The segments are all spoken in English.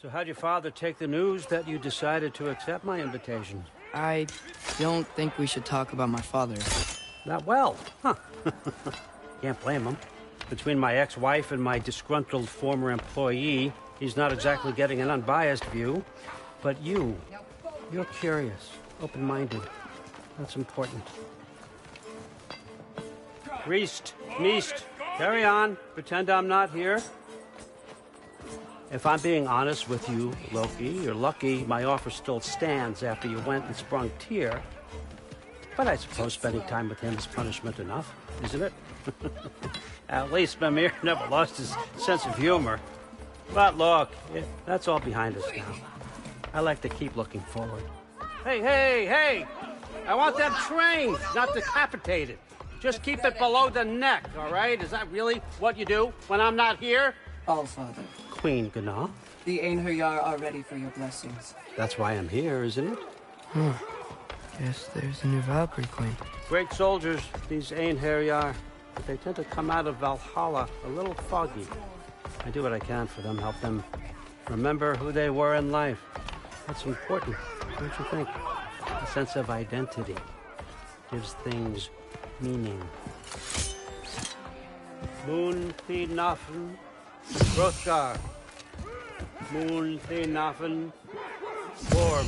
So how'd your father take the news that you decided to accept my invitation? I don't think we should talk about my father. Not well, huh? Can't blame him. Between my ex-wife and my disgruntled former employee, he's not exactly getting an unbiased view. But you're curious, open-minded. That's important. Reist, Meest, carry on. Pretend I'm not here. If I'm being honest with you, Loki, you're lucky my offer still stands after you went and sprung Tyr. But I suppose spending time with him is punishment enough, isn't it? At least Mimir never lost his sense of humor. But look, that's all behind us now. I like to keep looking forward. Hey! I want them trained, not decapitated. Just keep it below the neck, all right? Is that really what you do when I'm not here? Allfather. Queen Gná. The Einherjar are ready for your blessings. That's why I'm here, isn't it? Guess there's a new Valkyrie Queen. Great soldiers, these Einherjar. But they tend to come out of Valhalla a little foggy. I do what I can for them, help them remember who they were in life. That's important, don't you think? A sense of identity gives things meaning. Moon Thinafen, Hrothgar. Moon Thinafen, Gorm.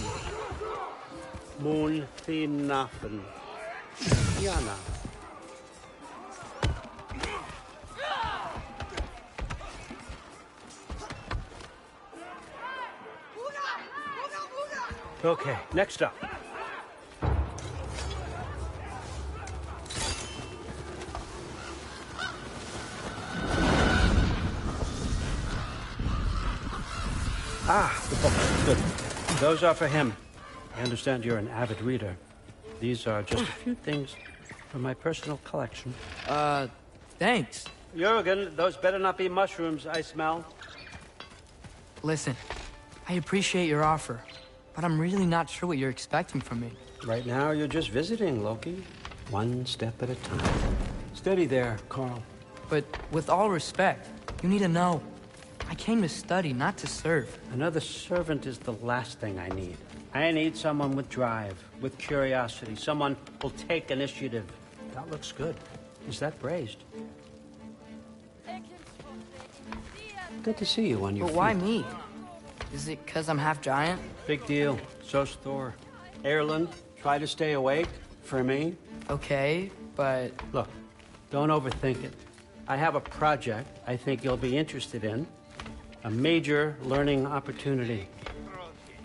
Moon Thinafen, Yana. Okay, next up. The books. Good. Those are for him. I understand you're an avid reader. These are just a few things from my personal collection. Thanks. Jurgen, those better not be mushrooms I smell. Listen, I appreciate your offer, but I'm really not sure what you're expecting from me. Right now, you're just visiting, Loki. One step at a time. Steady there, Carl. But with all respect, you need to know, I came to study, not to serve. Another servant is the last thing I need. I need someone with drive, with curiosity, someone who'll take initiative. That looks good. Is that braised? Good to see you on your But feet. why me? Is it because I'm half giant? Big deal. So's Thor. Erland, try to stay awake for me. Okay, but... Look, don't overthink it. I have a project I think you'll be interested in. A major learning opportunity.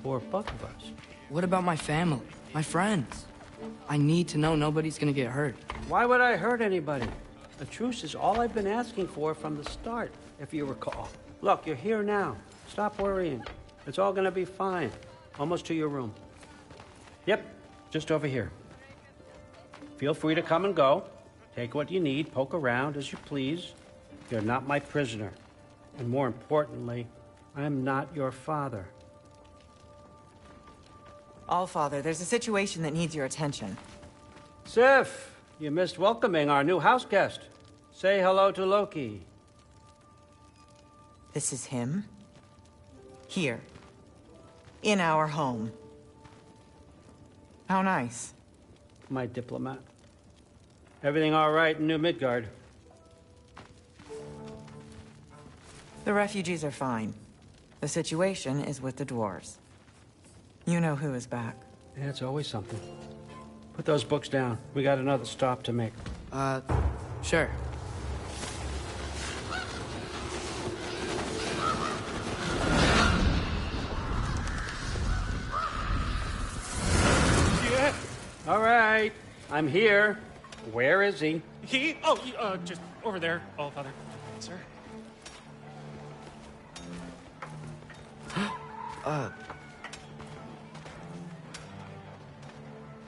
For both of us. What about my family? My friends? I need to know nobody's gonna get hurt. Why would I hurt anybody? A truce is all I've been asking for from the start, if you recall. Look, you're here now. Stop worrying. It's all gonna be fine. Almost to your room. Yep, just over here. Feel free to come and go. Take what you need, poke around as you please. You're not my prisoner. And more importantly, I'm not your father. Allfather, there's a situation that needs your attention. Sif, you missed welcoming our new house guest. Say hello to Loki. This is him? Here. In our home. How nice. My diplomat. Everything all right in New Midgard? The refugees are fine. The situation is with the dwarves. You know who is back. Yeah, it's always something. Put those books down. We got another stop to make. Sure. Yeah. All right. I'm here. Where is he? He? Oh, just over there, Allfather. Sir.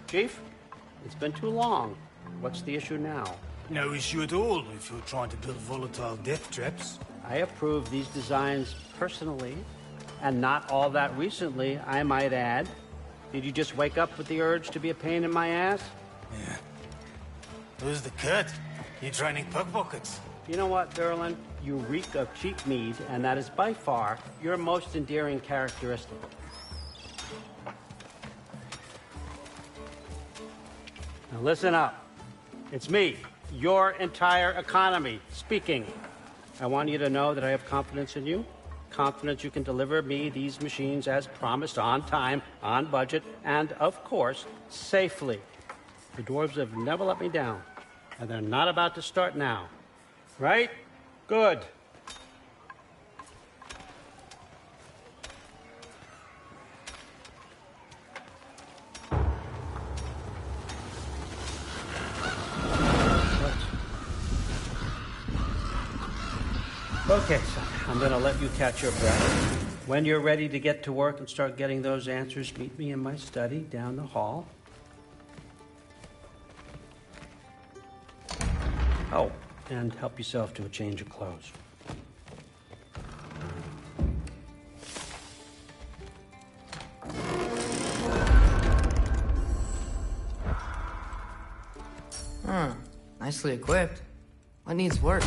Chief, it's been too long. What's the issue now? No issue at all if you're trying to build volatile death traps. I approve these designs personally, and not all that recently, I might add. Did you just wake up with the urge to be a pain in my ass? Yeah. Who's the cut? You training pickpockets? You know what, Durlin? You reek of cheap mead, and that is by far your most endearing characteristic. Now listen up. It's me, your entire economy, speaking. I want you to know that I have confidence in you. Confidence you can deliver me these machines as promised, on time, on budget, and, of course, safely. The dwarves have never let me down, and they're not about to start now. Right? Good. Okay, son, I'm going to let you catch your breath. When you're ready to get to work and start getting those answers, meet me in my study down the hall. Oh, and help yourself to a change of clothes. Nicely equipped. What needs work?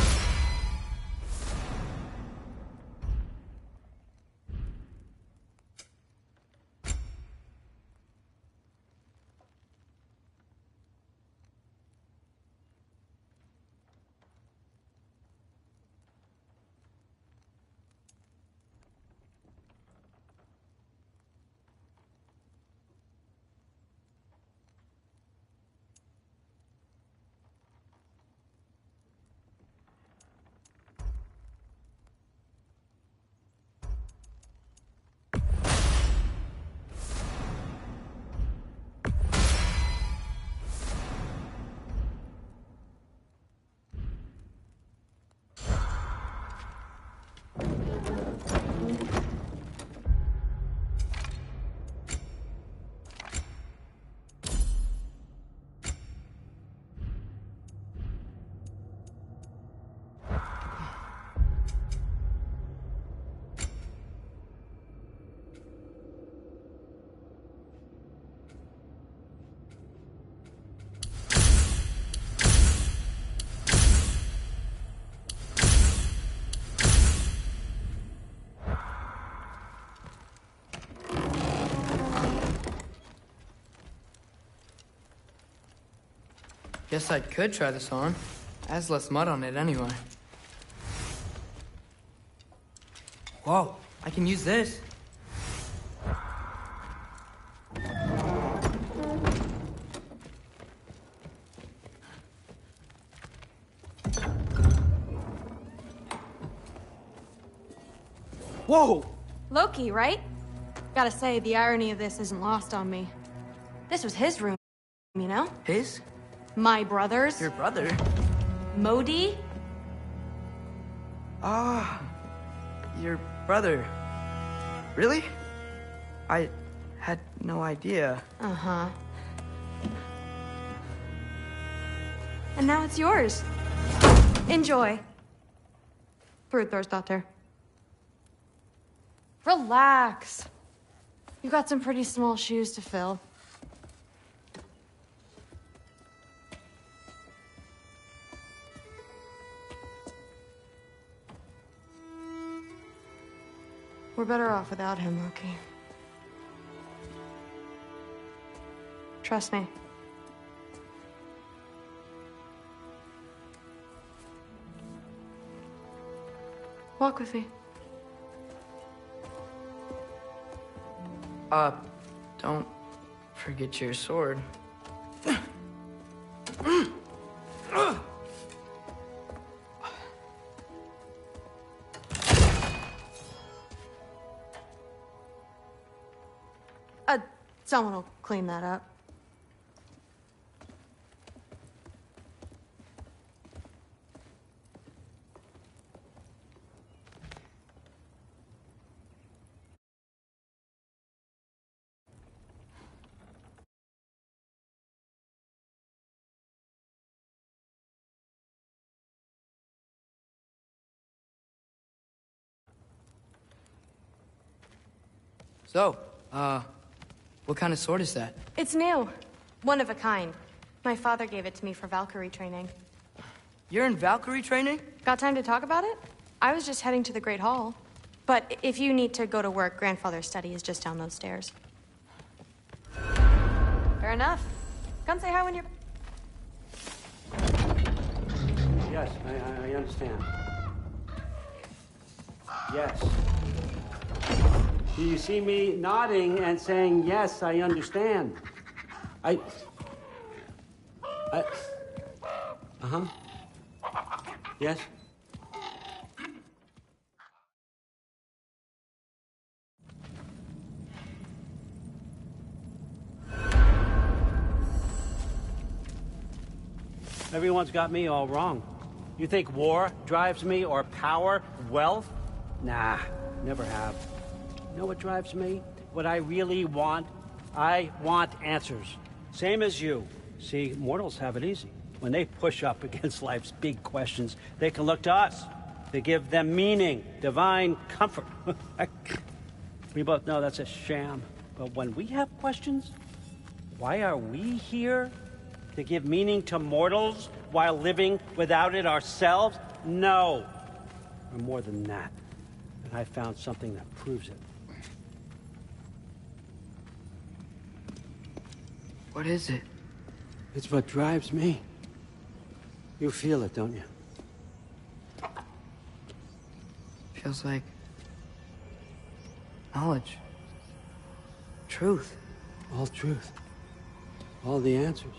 Guess I could try this on. Has less mud on it anyway. Whoa, I can use this. Whoa! Loki, right? Gotta say, the irony of this isn't lost on me. This was his room, you know? His? My brother's. Your brother? Modi? Ah, your brother. Really? I had no idea. Uh-huh. And now it's yours. Enjoy. Brudthor's Relax. You've got some pretty small shoes to fill. We're better off without him, Loki. Trust me. Walk with me. Don't forget your sword. Someone will clean that up. So, what kind of sword is that? It's new. One of a kind. My father gave it to me for Valkyrie training. You're in Valkyrie training? Got time to talk about it? I was just heading to the Great Hall. But if you need to go to work, Grandfather's study is just down those stairs. Fair enough. Come say hi when you're... Yes, I understand. Yes. Do you see me nodding and saying, yes, I understand? Uh-huh. Yes? Everyone's got me all wrong. You think war drives me, or power, wealth? Nah, never have. You know what drives me? What I really want? I want answers. Same as you. See, mortals have it easy. When they push up against life's big questions, they can look to us. They give them meaning, divine comfort. We both know that's a sham. But when we have questions, why are we here? To give meaning to mortals while living without it ourselves? No. We're more than that. And I found something that proves it. What is it? It's what drives me. You feel it, don't you? Feels like... knowledge. Truth. All truth. All the answers.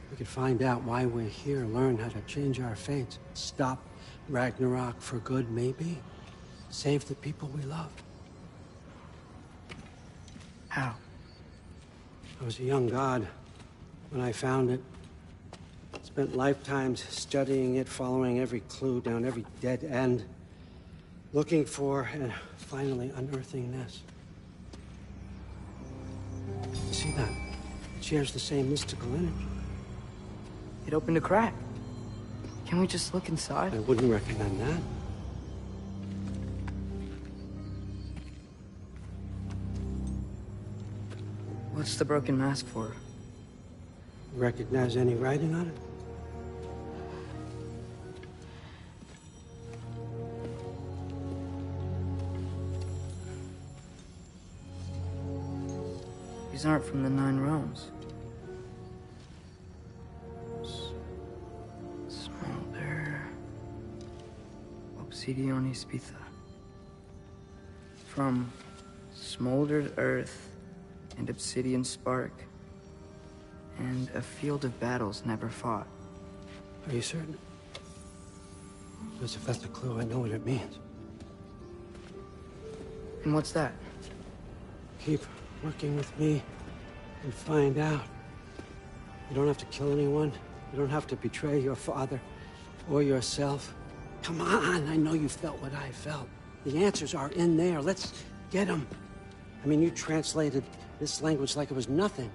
We could find out why we're here, learn how to change our fates, stop Ragnarok for good, maybe. Save the people we love. How? I was a young god when I found it. Spent lifetimes studying it, following every clue down every dead end, looking for and finally unearthing this. You see that? It shares the same mystical energy. It opened a crack. Can we just look inside? I wouldn't recommend that. What's the broken mask for? Recognize any writing on it? These aren't from the Nine Realms. Smolder... Obsidione Spitha. From smoldered earth and obsidian spark, and a field of battles never fought. Are you certain? Because if that's a clue, I know what it means. And what's that? Keep working with me and find out. You don't have to kill anyone. You don't have to betray your father or yourself. Come on, I know you felt what I felt. The answers are in there. Let's get them. I mean, you translated this language like it was nothing.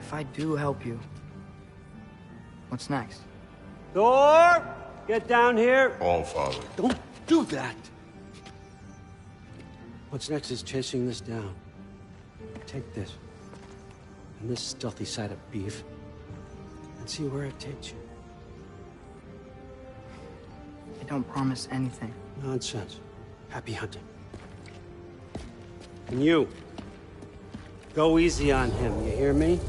If I do help you, what's next? Thor! Get down here! All Father. Don't do that! What's next is chasing this down. Take this, and this stealthy side of beef, and see where it takes you. I don't promise anything. Nonsense. Happy hunting. And you, go easy on him, you hear me?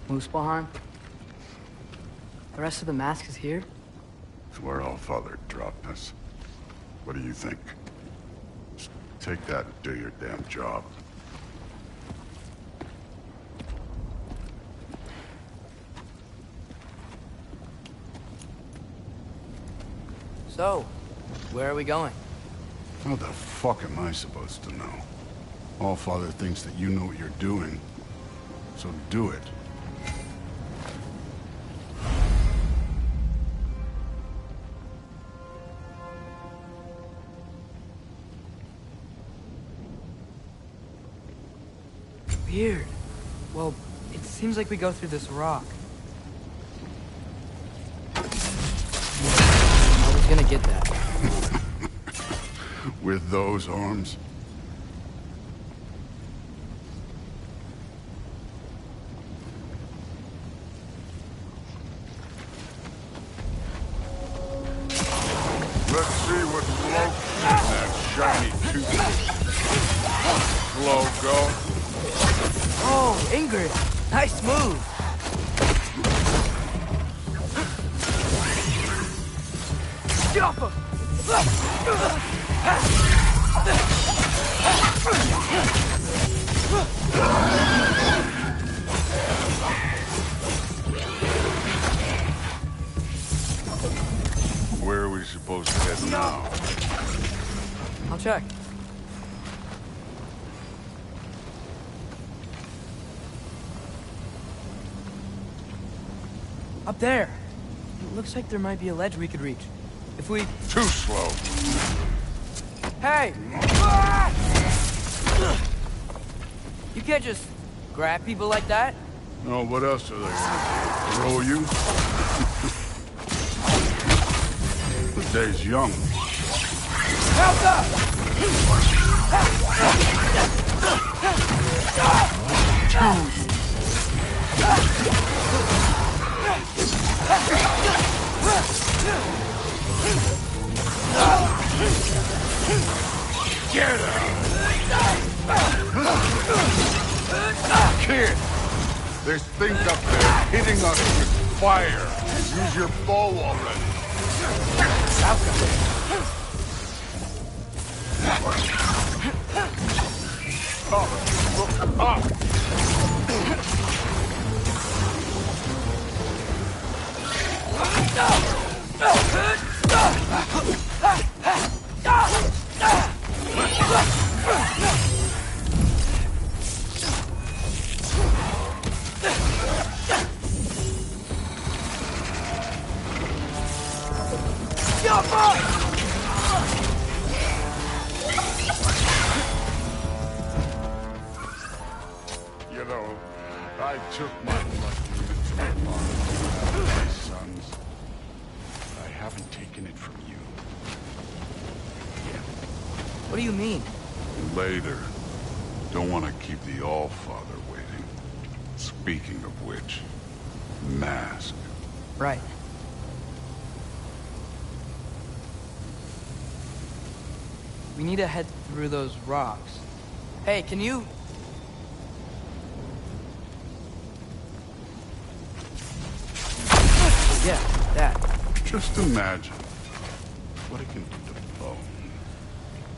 Muspelheim? The rest of the mask is here? It's where All Father dropped us. What do you think? Just take that and do your damn job. So, where are we going? How the fuck am I supposed to know? All Father thinks that you know what you're doing, so do it. Weird. Well, It seems like we go through this rock. I was gonna get that. With those arms? Let's see what floats in that shiny toothpick. Slow go. Oh, Ingrid! Nice move! Jump! Where are we supposed to head now? I'll check. Up there. It looks like there might be a ledge we could reach. If we... Too slow. Hey! You can't just grab people like that. Oh, what else are they gonna do? Throw you? The day's young. Help up! Get out! Kid! There's things up there hitting us with fire. Use your bow already. Up! Look up! You know, I took my blessing from my sons. I haven't taken it from you. What do you mean? Later. Don't want to keep the All-Father waiting. Speaking of which, mask. Right. We need to head through those rocks. Hey, can you... Yeah, that. Just imagine what it can do to bone.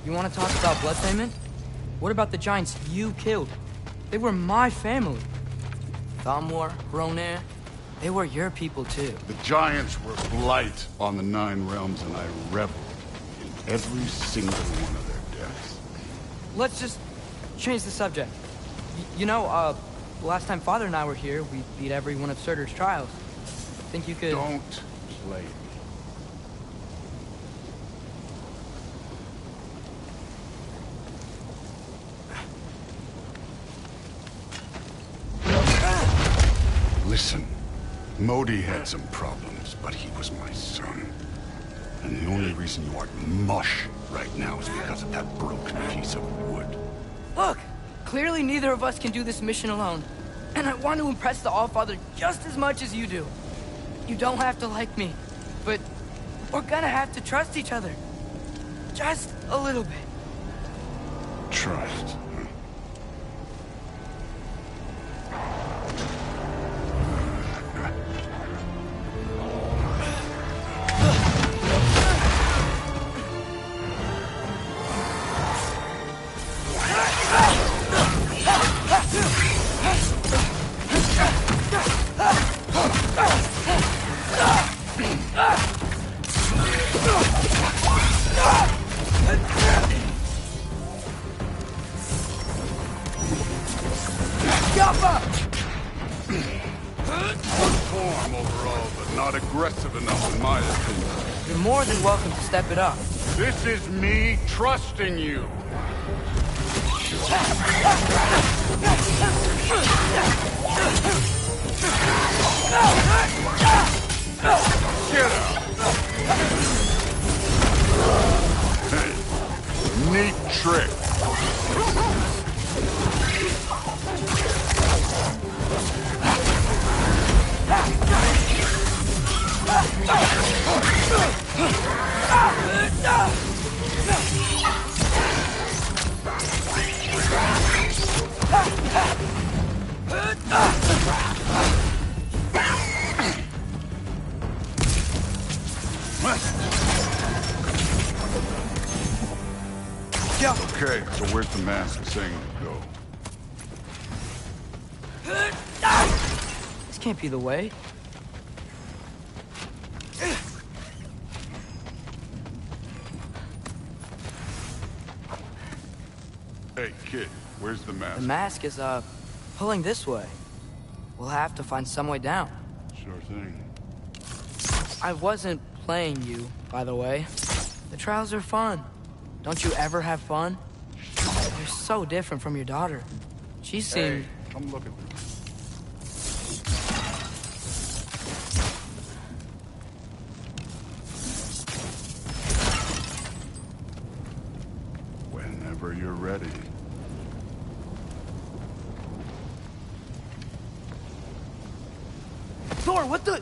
You want to talk about blood payment? What about the giants you killed? They were my family. Thamur, Ronair, they were your people too. The giants were blight on the Nine Realms, and I reveled in every single one of their deaths. Let's just change the subject. You know, last time Father and I were here, we beat every one of Surtur's trials. Think you could... Don't play me. Listen, Modi had some problems, but he was my son. And the only reason you aren't mush right now is because of that broken piece of wood. Look! Clearly neither of us can do this mission alone. And I want to impress the All-Father just as much as you do. You don't have to like me, but we're gonna have to trust each other. Just a little bit. Trust. Huh? Form overall, but not aggressive enough in my opinion. You're more than welcome to step it up. This is me trusting you. So where's the mask saying to go? This can't be the way. Hey, kid, where's the mask? The mask is, pulling this way. We'll have to find some way down. Sure thing. I wasn't playing you, by the way. The trials are fun. Don't you ever have fun? You're so different from your daughter. She seemed... Hey, come look at this. Whenever you're ready. Thor, what the...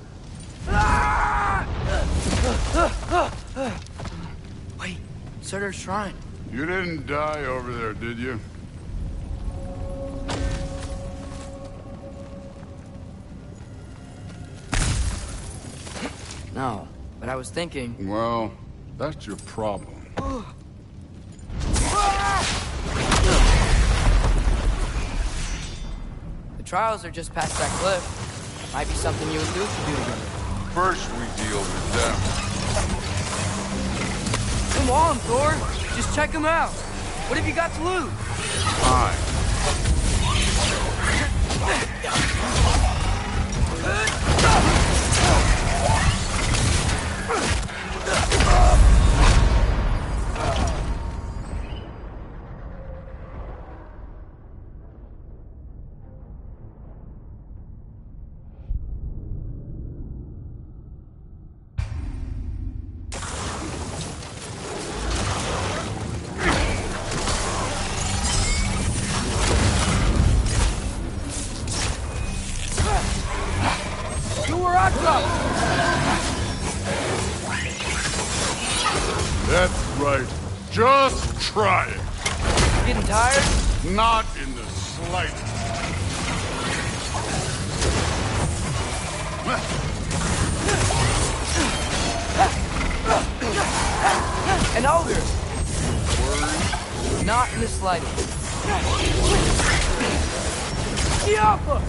Ah! Wait, Surtur's shrine. You didn't die over there, did you? No, but I was thinking... Well, that's your problem. The trials are just past that cliff. Might be something you and Duke could do together. First we deal with them. Come on, Thor. Just check them out. What have you got to lose? Fine. That's right. Just try it. Getting tired? Not in the slightest. An ogre. Not in the slightest. Kiapa!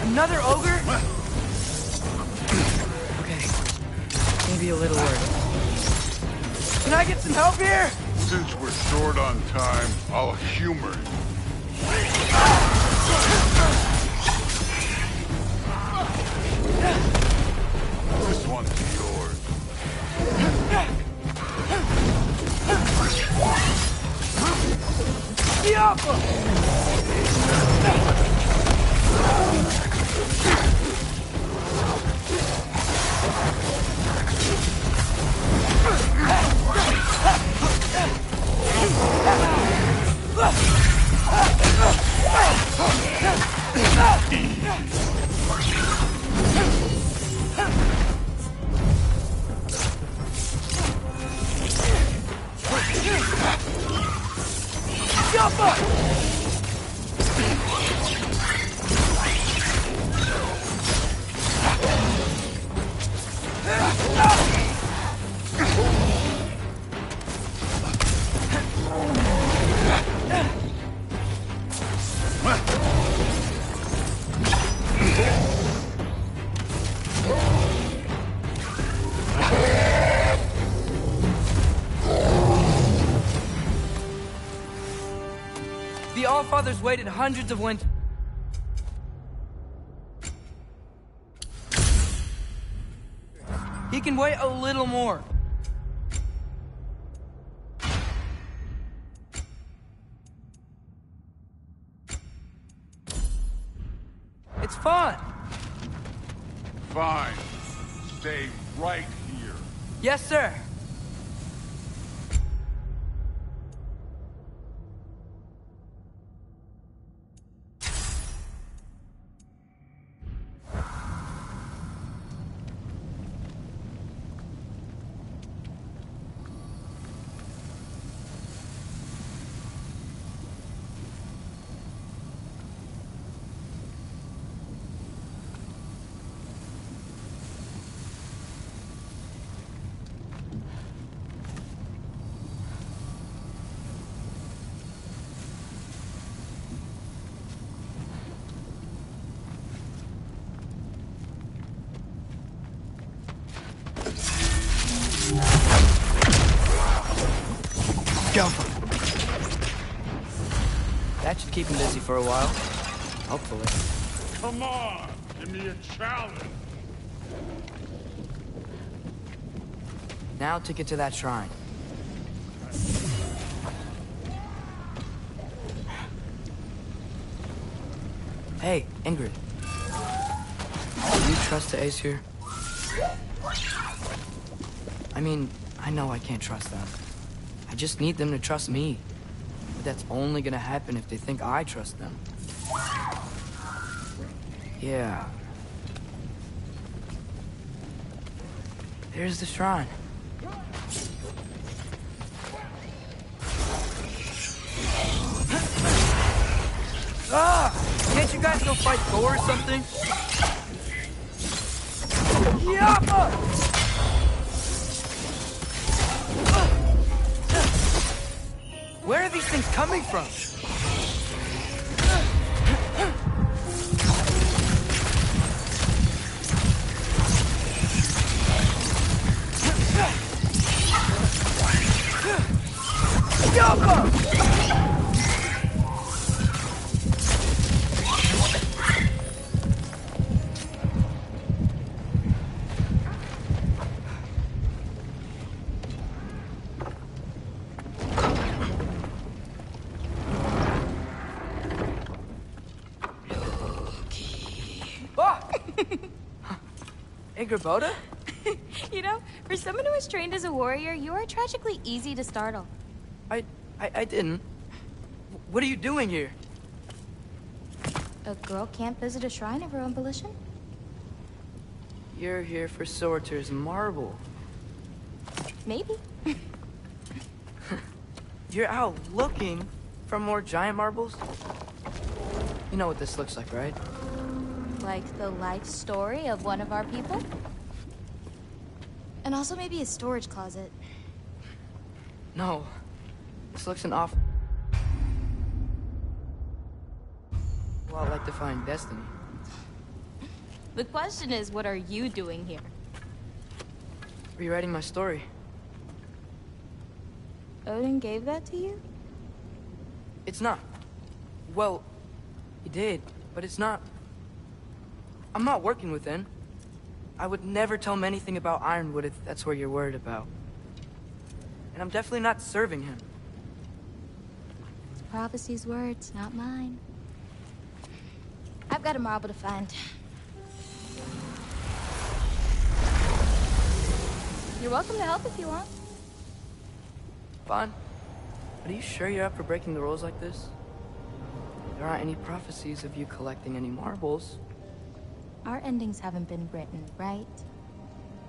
Another ogre? Okay. Maybe a little worried. Can I get some help here? Since we're short on time, I'll humor you. This one's yours. Kiapa! The Allfathers waited hundreds of winters. He can wait a little more. It's fun. Fine. Stay right here. Yes, sir. keep him busy for a while. Hopefully. Come on! Give me a challenge! Now to get to that shrine. Hey, Ingrid. Do you trust the Aesir? I mean, I know I can't trust them. I just need them to trust me. But that's only gonna happen if they think I trust them. Yeah. There's the shrine. Ah! Can't you guys go fight Thor or something? Yeah! Where are these things coming from? Angrboda? You know, for someone who was trained as a warrior, you are tragically easy to startle. I didn't. What are you doing here? A girl can't visit a shrine of her own volition? You're here for Surtur's marble. Maybe. You're out looking for more giant marbles? You know what this looks like, right? Like the life story of one of our people? And also maybe a storage closet. No. This looks an awful... lot like Defying Destiny. The question is, what are you doing here? Rewriting my story. Odin gave that to you? It's not. Well, he did, but it's not... I'm not working with him. I would never tell him anything about Ironwood if that's what you're worried about. And I'm definitely not serving him. It's prophecy's words, not mine. I've got a marble to find. You're welcome to help if you want. Fine. But are you sure you're up for breaking the rules like this? There aren't any prophecies of you collecting any marbles. Our endings haven't been written, right?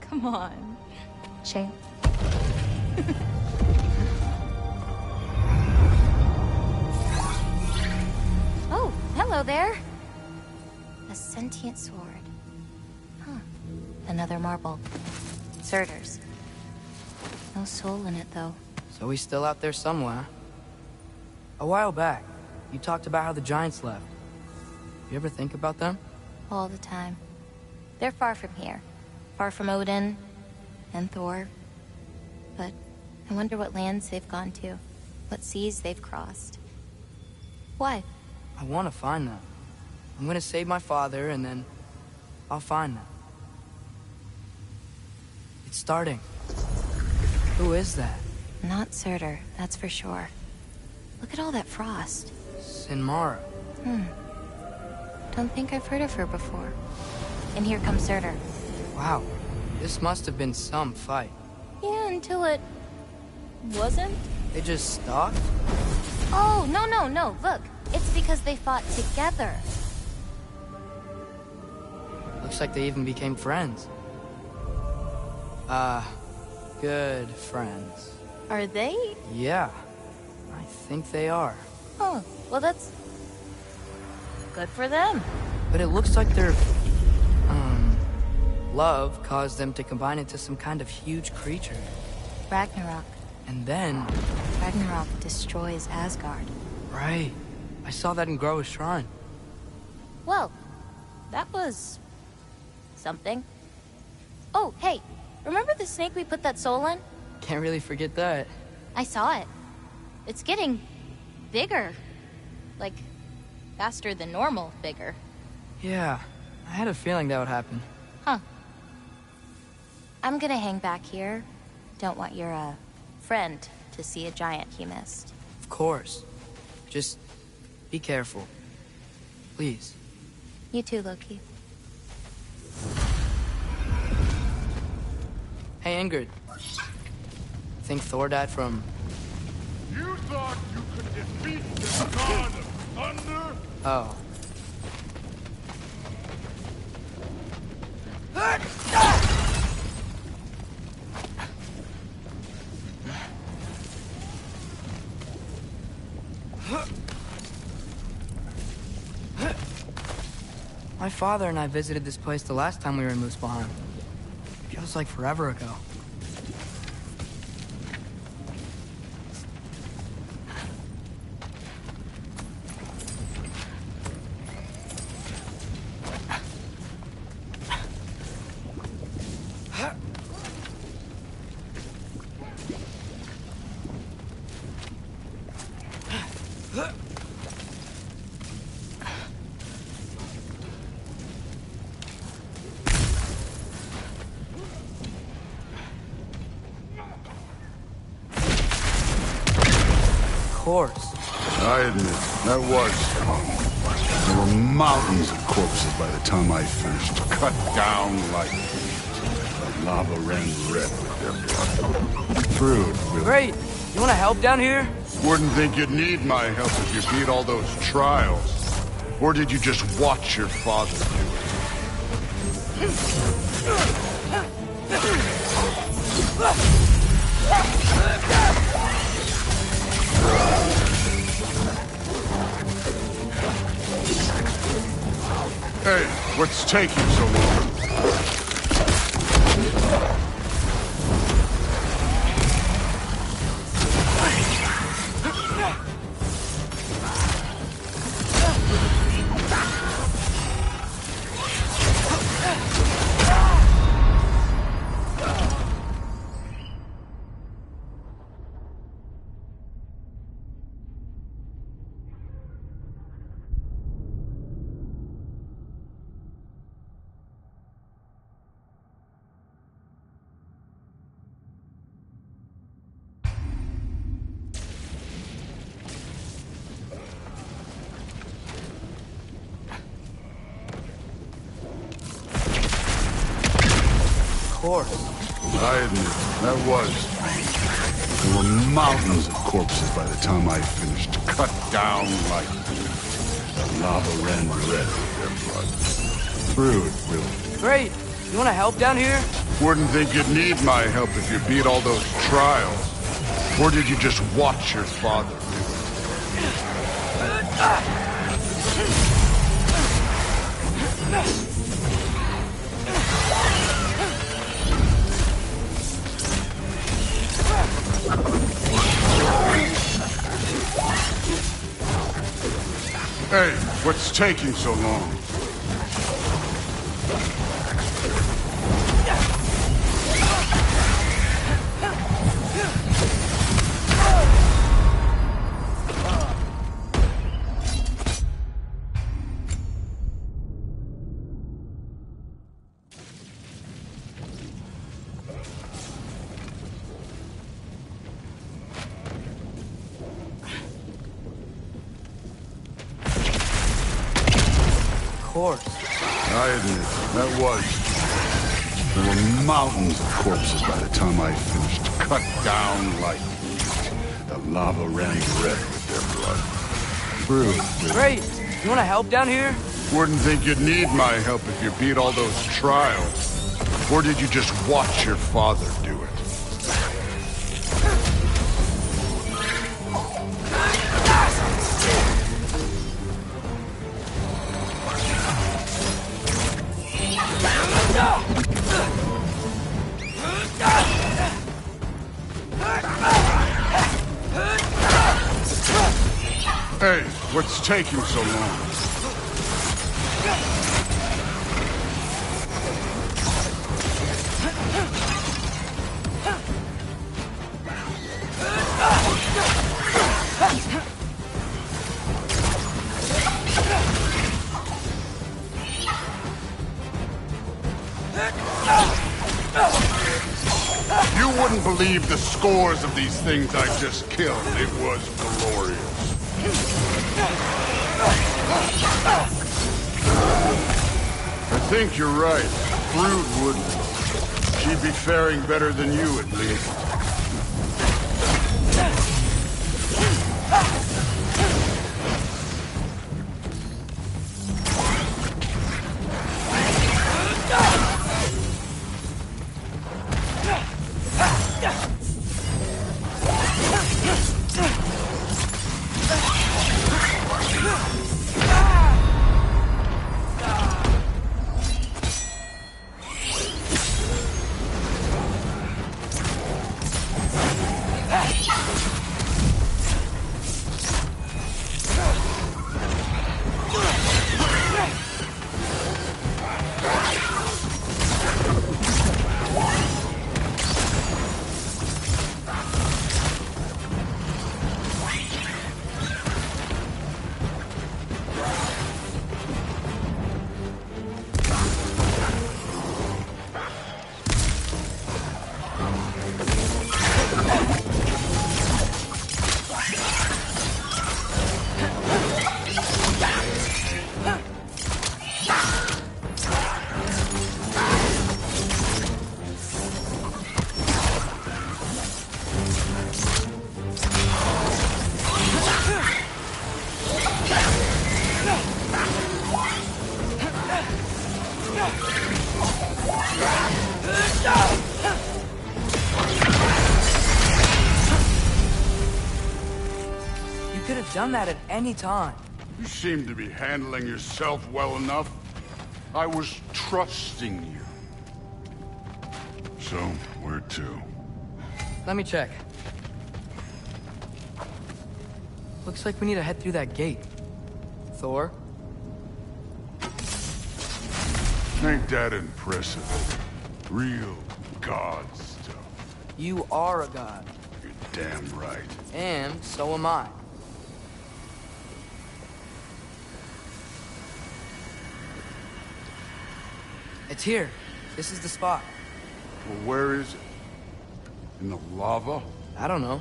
Come on. Shame. Oh, hello there. A sentient sword. Huh. Another marble. Surtur's. No soul in it, though. So he's still out there somewhere. A while back, you talked about how the Giants left. You ever think about them? All the time. They're far from here. Far from Odin and Thor. But I wonder what lands they've gone to. What seas they've crossed. Why? I want to find them. I'm gonna save my father, and then I'll find them. It's starting. Who is that? Not Surtur, that's for sure. Look at all that frost. Sinmara. Don't think I've heard of her before. And here comes Surtur. Wow. This must have been some fight. Yeah, until it... wasn't? They just stalked? Oh, no. Look, it's because they fought together. Looks like they even became friends. Good friends. Are they? Yeah. I think they are. Oh, well that's... good for them. But it looks like their... love caused them to combine into some kind of huge creature. Ragnarok. And then... Ragnarok destroys Asgard. Right. I saw that in Groa's shrine. Well, that was... something. Oh, hey, remember the snake we put that soul in? Can't really forget that. I saw it. It's getting... bigger. Like, Faster than normal, figure. Yeah, I had a feeling that would happen. Huh. I'm gonna hang back here. Don't want your, friend to see a giant he missed. Of course. Just be careful. Please. You too, Loki. Hey, Ingrid. Think Thor died from... You thought you could defeat the god of thunder? Oh. My father and I visited this place the last time we were in Muspelheim. Feels like forever ago. Of course. I admit, that was fun. There were mountains of corpses by the time I finished, cut down like the lava ran red with their blood. Fruit, really. Great. You want to help down here? Wouldn't think you'd need my help if you beat all those trials. Or did you just watch your father do Hey, what's taking so long? I admit, that was. There were mountains of corpses by the time I finished, cut down like the lava ran red with their blood. Fruit, really. Great. You want to help down here? Wouldn't think you'd need my help if you beat all those trials. Or did you just watch your father do it? Hey, what's taking so long? I admit, that was. There were mountains of corpses by the time I finished, cut down like the lava ran red with their blood. Fruit. Great. You want to help down here? Wouldn't think you'd need my help if you beat all those trials. Or did you just watch your father do it? Hey, what's taking so long? wouldn't believe the scores of these things I just killed. It was glorious. I think you're right. Brood wouldn't. She'd be faring better than you, at least. You could have done that at any time. You seem to be handling yourself well enough. I was trusting you. So, where to? Let me check. Looks like we need to head through that gate. Thor? Ain't that impressive? Real god stuff. You are a god. You're damn right. And so am I. It's here. This is the spot. Well, where is it? In the lava? I don't know.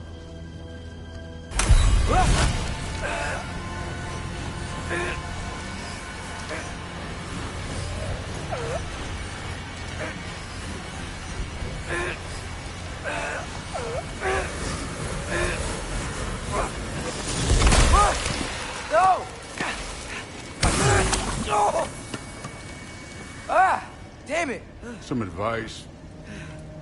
No! Ah! Damn it! Some advice.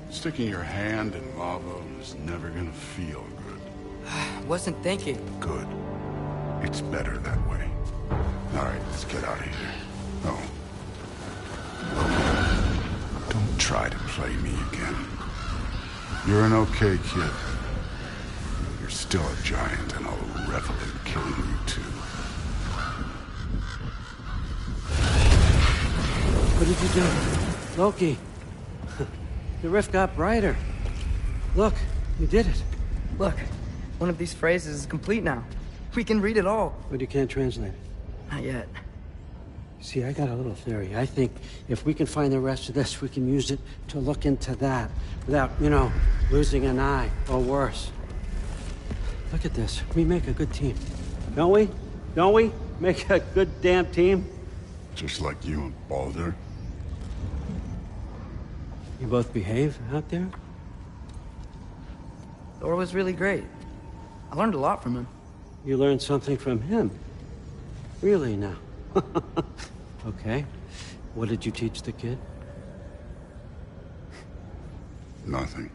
Sticking your hand in lava is never gonna feel good. Wasn't thinking. Good. It's better that way. All right, let's get out of here. Oh. Don't try to play me again. You're an okay kid. You're still a giant, and I'll revel in killing you too. What did you do? Loki. The rift got brighter. Look, you did it. Look, one of these phrases is complete now. We can read it all. But you can't translate it. Not yet. See, I got a little theory. I think if we can find the rest of this, we can use it to look into that without, losing an eye or worse. Look at this. We make a good team. Don't we? Don't we? Make a good damn team? Just like you and Baldur. You both behave out there? Thor was really great. I learned a lot from him. You learned something from him? Really now? Okay. What did you teach the kid? Nothing.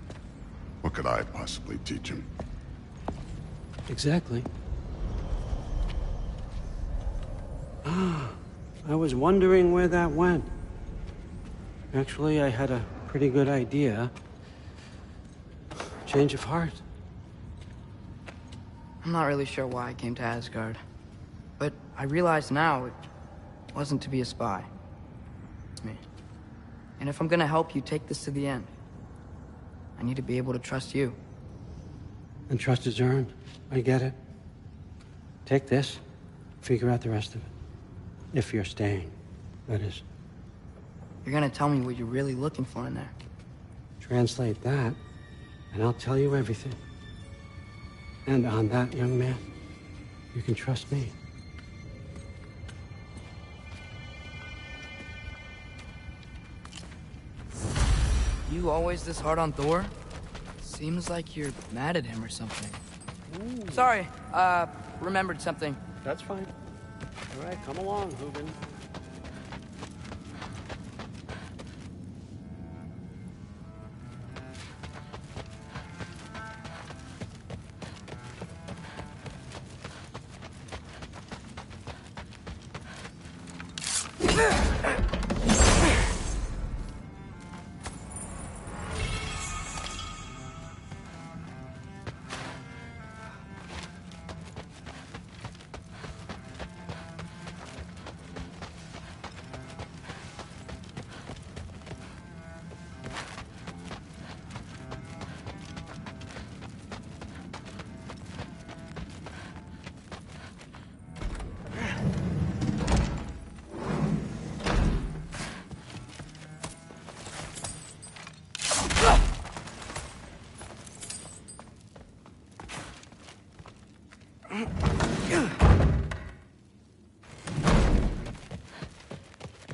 What could I possibly teach him? Exactly. Ah, I was wondering where that went. Actually, I had a pretty good idea. Change of heart. I'm not really sure why I came to Asgard. But I realize now it wasn't to be a spy. And if I'm gonna help you take this to the end, I need to be able to trust you. And trust is earned. I get it. Take this, figure out the rest of it. If you're staying, that is. You're gonna tell me what you're really looking for in there. Translate that, And I'll tell you everything. And on that, young man, you can trust me. You always this hard on Thor? Seems like you're mad at him or something. Ooh. Sorry, remembered something. That's fine. All right, come along, Hugin.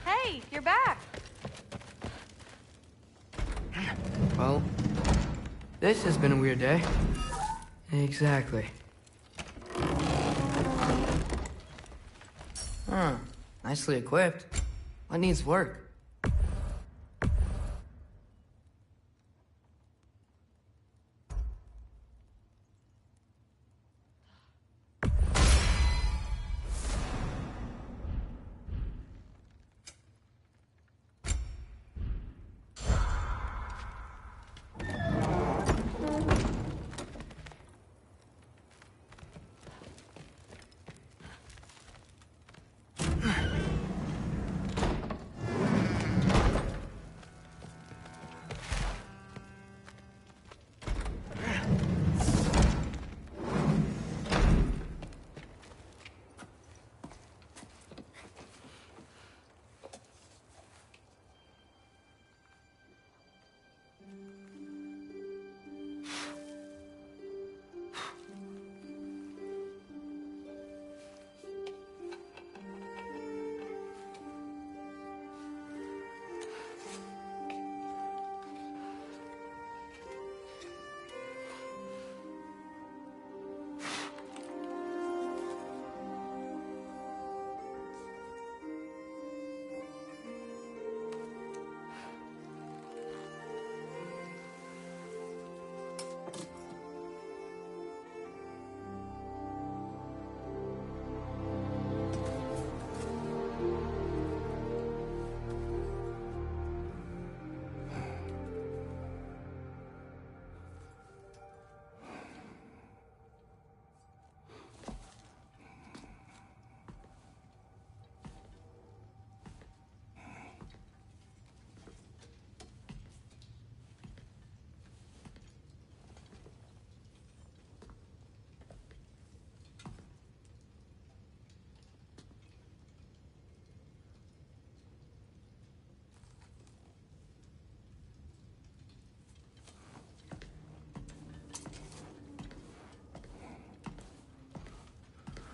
Hey, you're back. Well, this has been a weird day. Exactly. Huh. Nicely equipped. What needs work?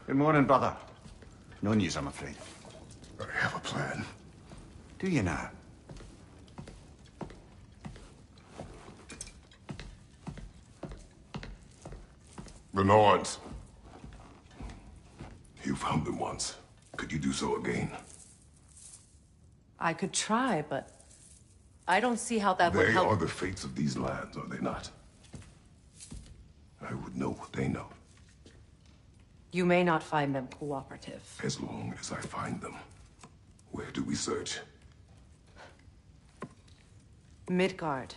Good morning, brother. No news, I'm afraid. I have a plan. Do you now? The Norns. You found them once. Could you do so again? I could try, but I don't see how that would They help. are the fates of these lands, are they not? I would know what they know. You may not find them cooperative. As long as I find them. Where do we search? Midgard.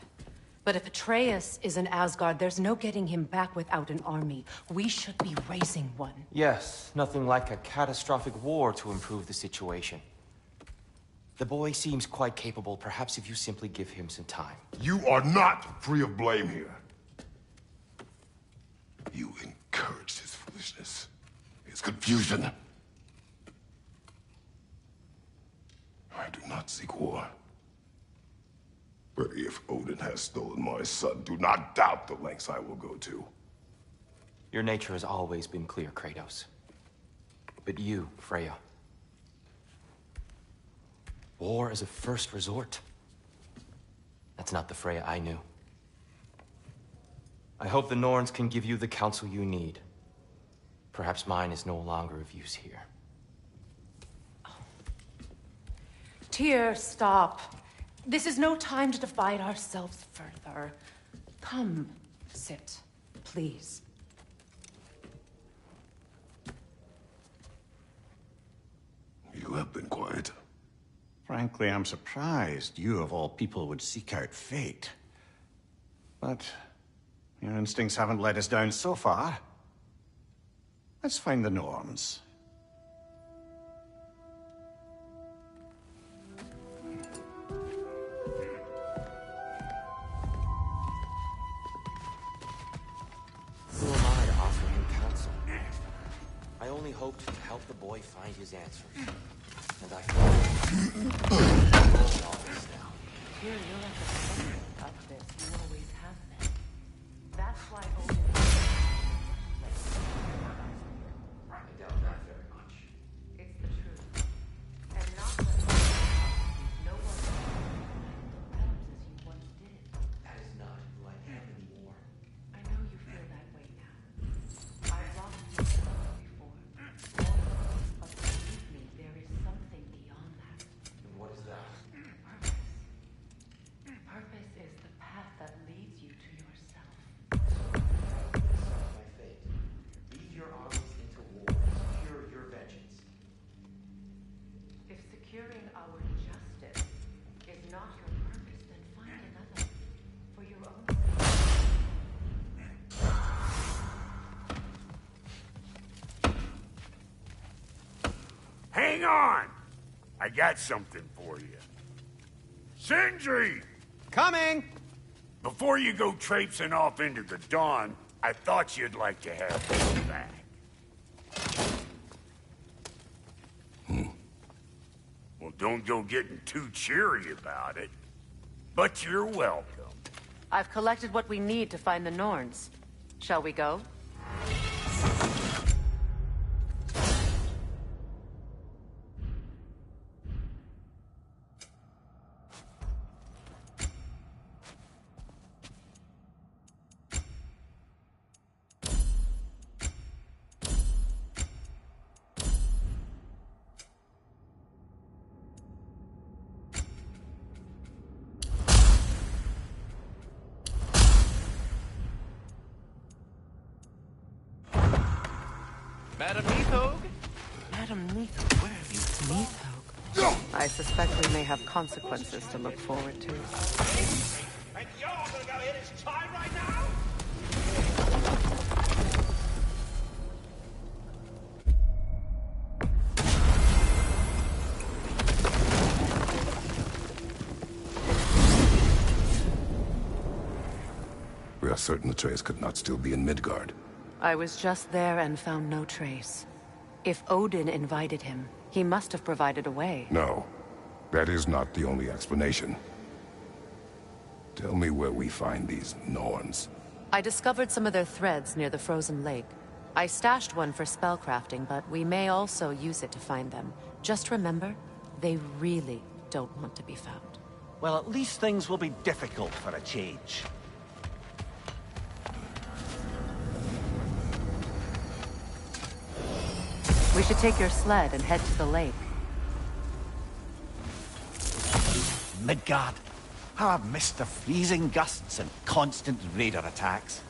But if Atreus is in Asgard, there's no getting him back without an army. We should be raising one. Yes, nothing like a catastrophic war to improve the situation. The boy seems quite capable. Perhaps if you simply give him some time. You are not free of blame here. You encouraged his foolishness. His confusion. I do not seek war. If Odin has stolen my son, do not doubt the lengths I will go to. Your nature has always been clear, Kratos. But you, Freya. War is a first resort. That's not the Freya I knew. I hope the Norns can give you the counsel you need. Perhaps mine is no longer of use here. Tyr, stop. This is no time to divide ourselves further. Come, sit, please. You have been quiet. Frankly, I'm surprised you of all people would seek out fate. But your instincts haven't let us down so far. Let's find the Norns. Who am I to offer him counsel? I only hoped to help the boy find his answers. And I found all this now. Tyr, you're like a son of this. You always have been. That's why Odin... I doubt that very much. It's the truth. And not that no one as you once did. That is not who I am anymore. I know you feel that way now. I've lost you before. But believe me, there is something beyond that. And what is that? Purpose. Purpose is the path that leads you to yourself. Son of my fate. Lead your armies into war. Secure your vengeance. If securing our justice is not your purpose, then find another for your own sake. Hang on! I got something for you. Sindri! Coming! Before you go traipsing off into the dawn, I thought you'd like to have this back. Well, don't go getting too cheery about it. But you're welcome. I've collected what we need to find the Norns. Shall we go? Madam Neathog? Madam Neathog, where have you been? Neathog? I suspect we may have consequences to look forward to. And you're gonna go hit his time right now? We are certain Atreus could not still be in Midgard. I was just there and found no trace. If Odin invited him, he must have provided a way. No, that is not the only explanation. Tell me where we find these Norns. I discovered some of their threads near the frozen lake. I stashed one for spellcrafting, but we may also use it to find them. Just remember, they really don't want to be found. Well, at least things will be difficult for a change. We should take your sled and head to the lake. Midgard. How I've missed the freezing gusts and constant raider attacks.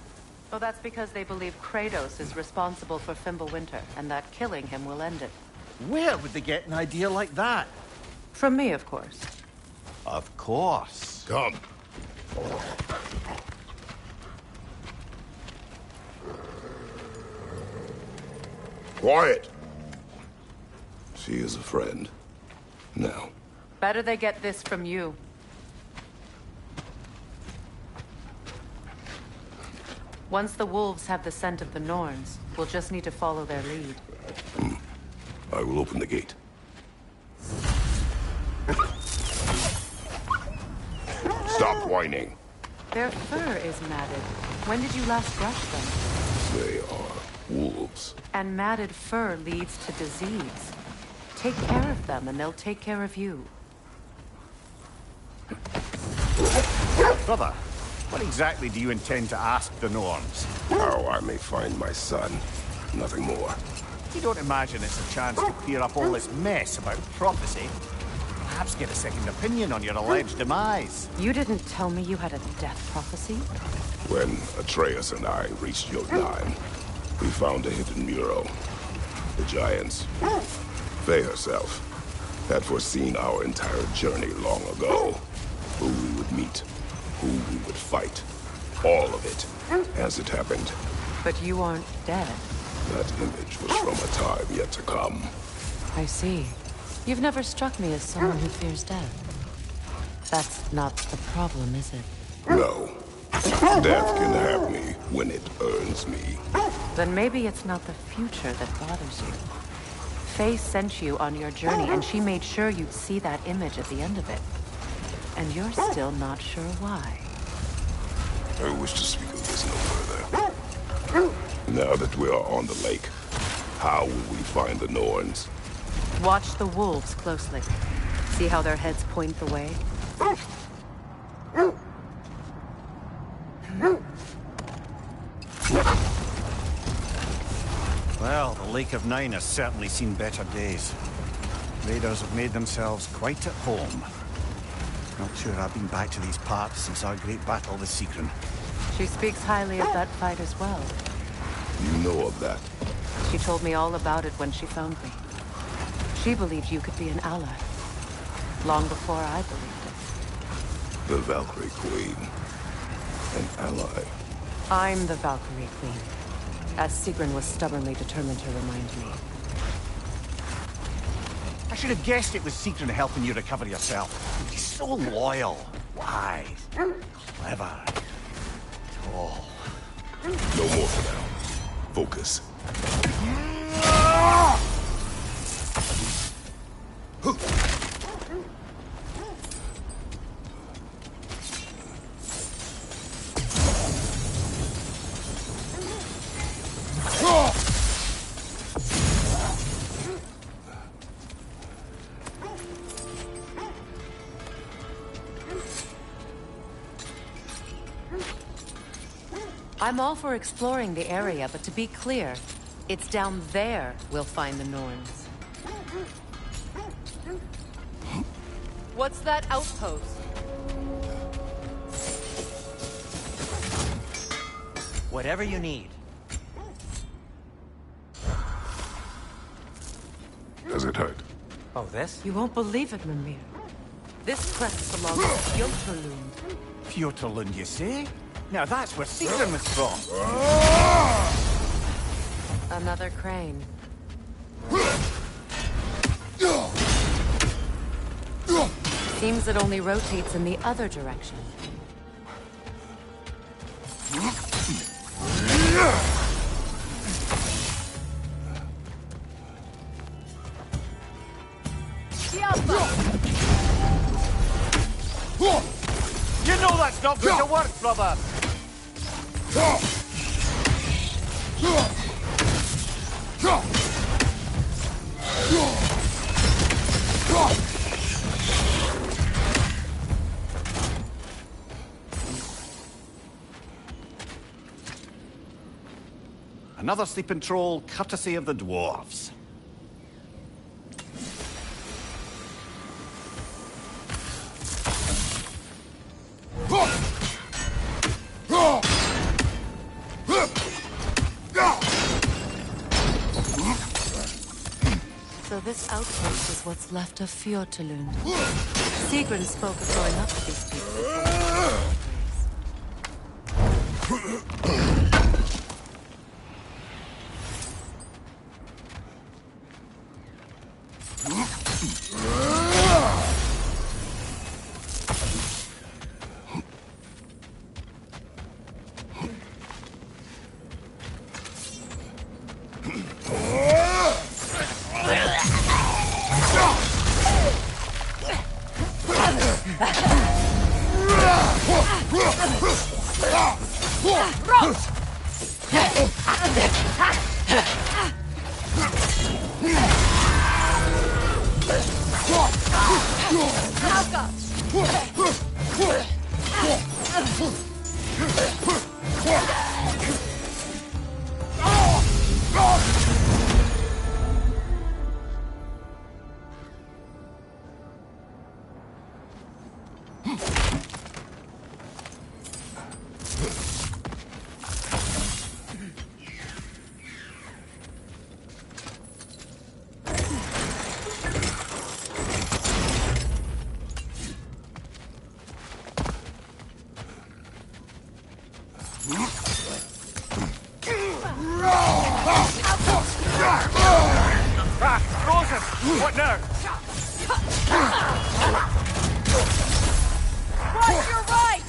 Well, that's because they believe Kratos is responsible for Fimbulwinter, and that killing him will end it. Where would they get an idea like that? From me, of course. Of course. Come. Quiet! She is a friend. Now. Better they get this from you. Once the wolves have the scent of the Norns, we'll just need to follow their lead. I will open the gate. Stop whining. Their fur is matted. When did you last brush them? They are wolves. And matted fur leads to disease. Take care of them, and they'll take care of you. Brother, what exactly do you intend to ask the Norns? How I may find my son. Nothing more. You don't imagine it's a chance to clear up all this mess about prophecy? Perhaps get a second opinion on your alleged demise. You didn't tell me you had a death prophecy? When Atreus and I reached Jotunheim, we found a hidden mural. The Giants, Faye herself, had foreseen our entire journey long ago. Who we would meet, who we would fight. All of it, as it happened. But you aren't dead. That image was from a time yet to come. I see. You've never struck me as someone who fears death. That's not the problem, is it? No. Death can have me when it earns me. Then maybe it's not the future that bothers you. Faye sent you on your journey, and she made sure you'd see that image at the end of it. And you're still not sure why. I wish to speak of this no further. Now that we are on the lake, how will we find the Norns? Watch the wolves closely. See how their heads point the way? Well, the Lake of Nine has certainly seen better days. Raiders have made themselves quite at home. Not sure I've been back to these parts since our great battle with Sigrun. She speaks highly of that fight as well. You know of that? She told me all about it when she found me. She believed you could be an ally. Long before I believed it. The Valkyrie Queen. An ally. I'm the Valkyrie Queen. As Sigrun was stubbornly determined to remind me. I should have guessed it was Sigrun helping you recover yourself. She's so loyal, wise, clever, tall. No more for now. Focus. I'm all for exploring the area, but to be clear, it's down there we'll find the Norns. What's that outpost? Whatever you need. Does it hurt? Oh, this? You won't believe it, Mimir. This crest belongs to Fjotorlund. Fjotorlund, you say? Now that's where Sigrun was from. Another crane. Seems it only rotates in the other direction. You know that's not going to work, brother! Another sleeping troll, courtesy of the dwarves. So this outpost is what's left of Fjotorlund. Sigrun spoke of going up to these people. What now? Watch your right!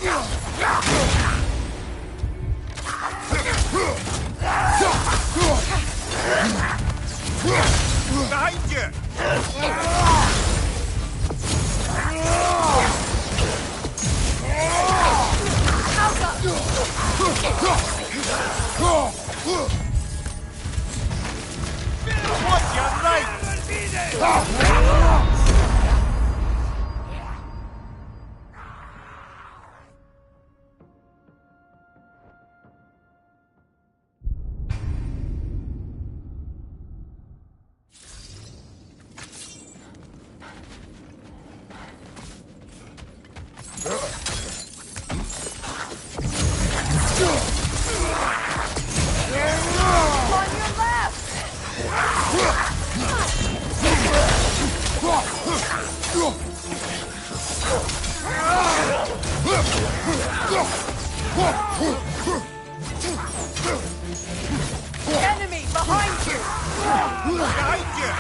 Behind you! What's your right? Enemy behind you! Behind you!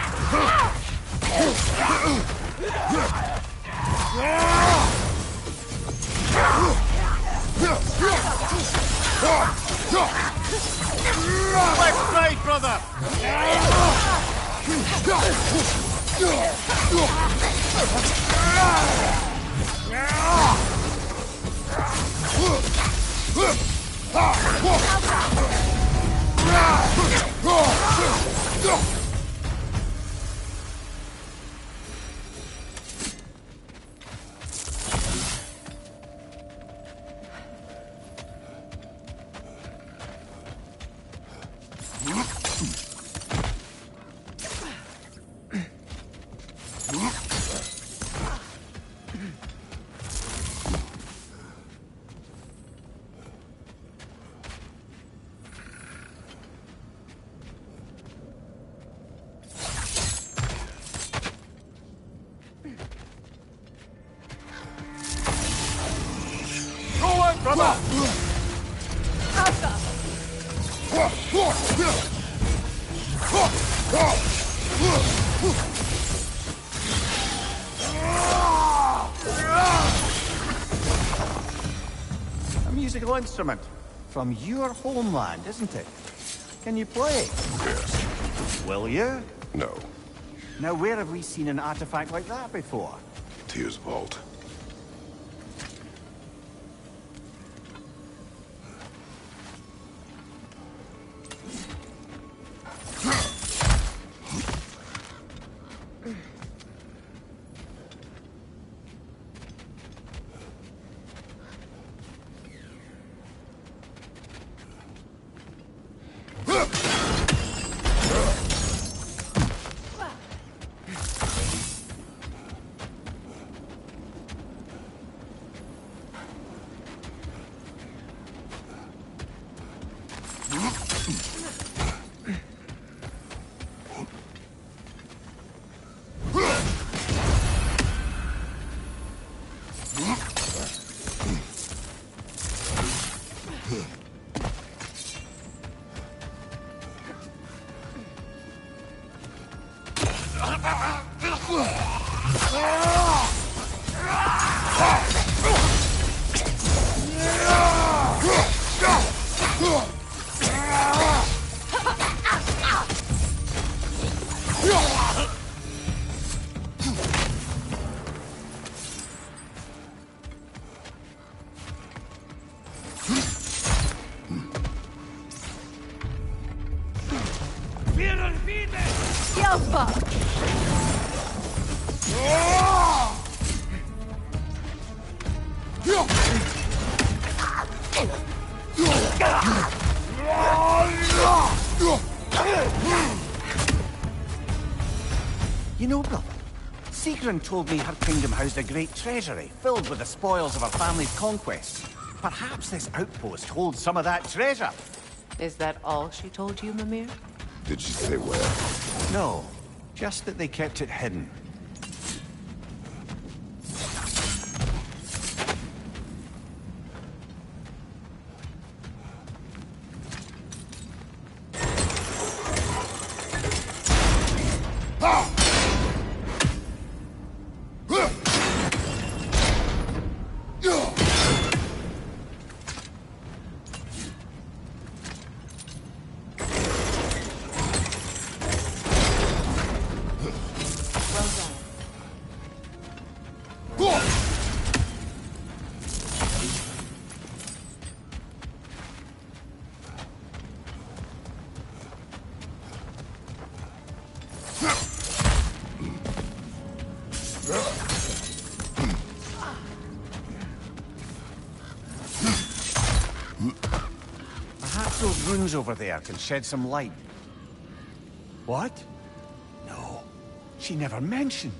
Left side, brother! Brother! A musical instrument from your homeland, isn't it? Can you play? Yes. Will you? No. Now, where have we seen an artifact like that before? Tyr's vault. Sigrun told me her kingdom housed a great treasury, filled with the spoils of her family's conquests. Perhaps this outpost holds some of that treasure. Is that all she told you, Mimir? Did she say where? No, just that they kept it hidden. Perhaps those runes over there can shed some light. What? No, she never mentioned.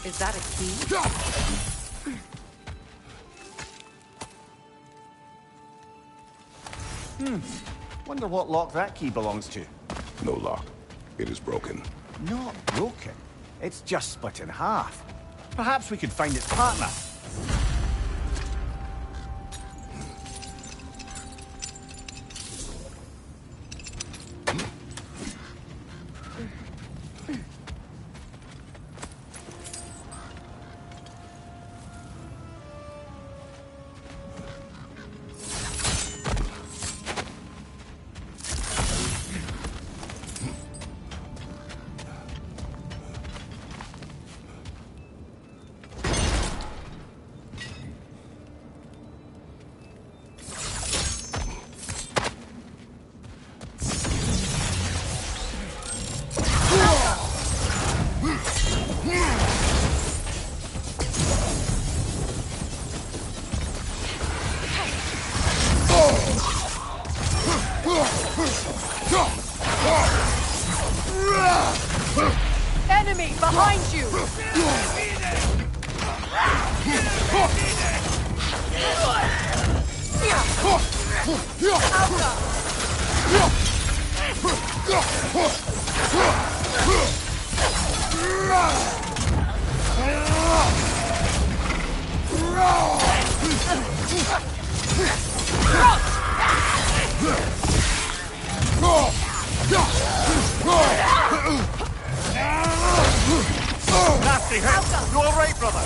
Is that a key? Wonder what lock that key belongs to. No lock. It is broken. Not broken. It's just split in half. Perhaps we could find its partner. Enemy behind you! Nasty hit! You alright, brother?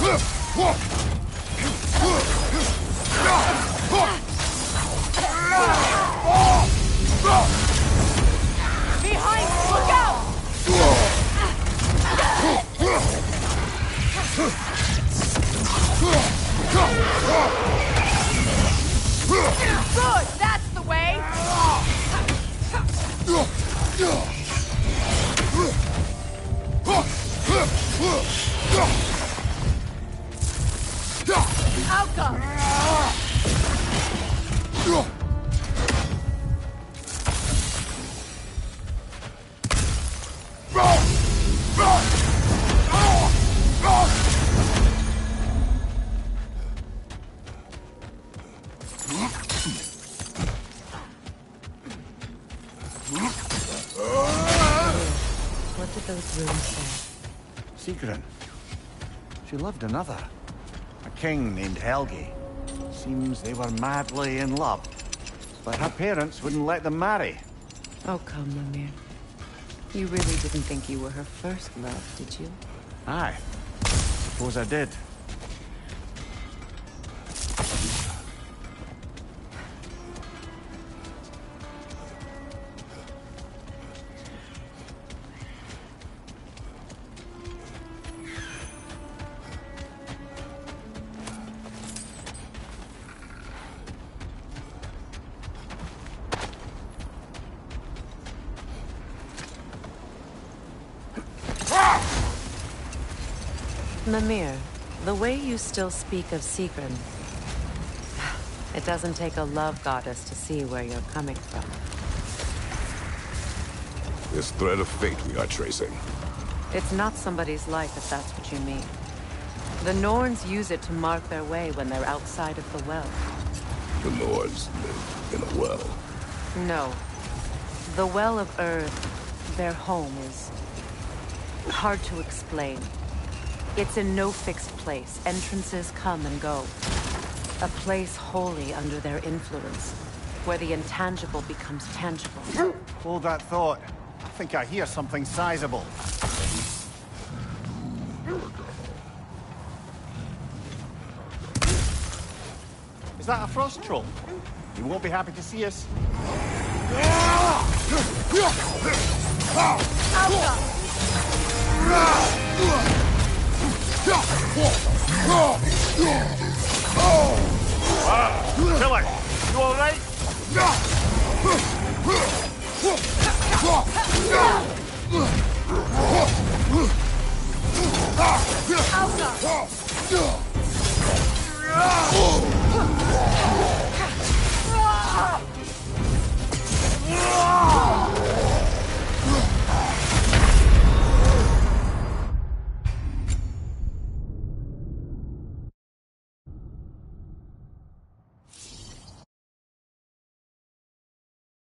Behind! Look out! Good! That's the way! Outcome! What did those runes say? Sigrun. She loved another. A king named Helgi. Seems they were madly in love. But her parents wouldn't let them marry. Oh, come, Mimir. You really didn't think you were her first love, did you? Aye. Suppose I did. Mimir, the way you still speak of Sigrun, it doesn't take a love goddess to see where you're coming from. This thread of fate we are tracing. It's not somebody's life, if that's what you mean. The Norns use it to mark their way when they're outside of the well. The Nords live in a well. No. The Well of Earth, their home, is hard to explain. It's in no fixed place. Entrances come and go. A place wholly under their influence, where the intangible becomes tangible. Hold that thought. I think I hear something sizable. Is that a frost troll? You won't be happy to see us. Killer, you all right?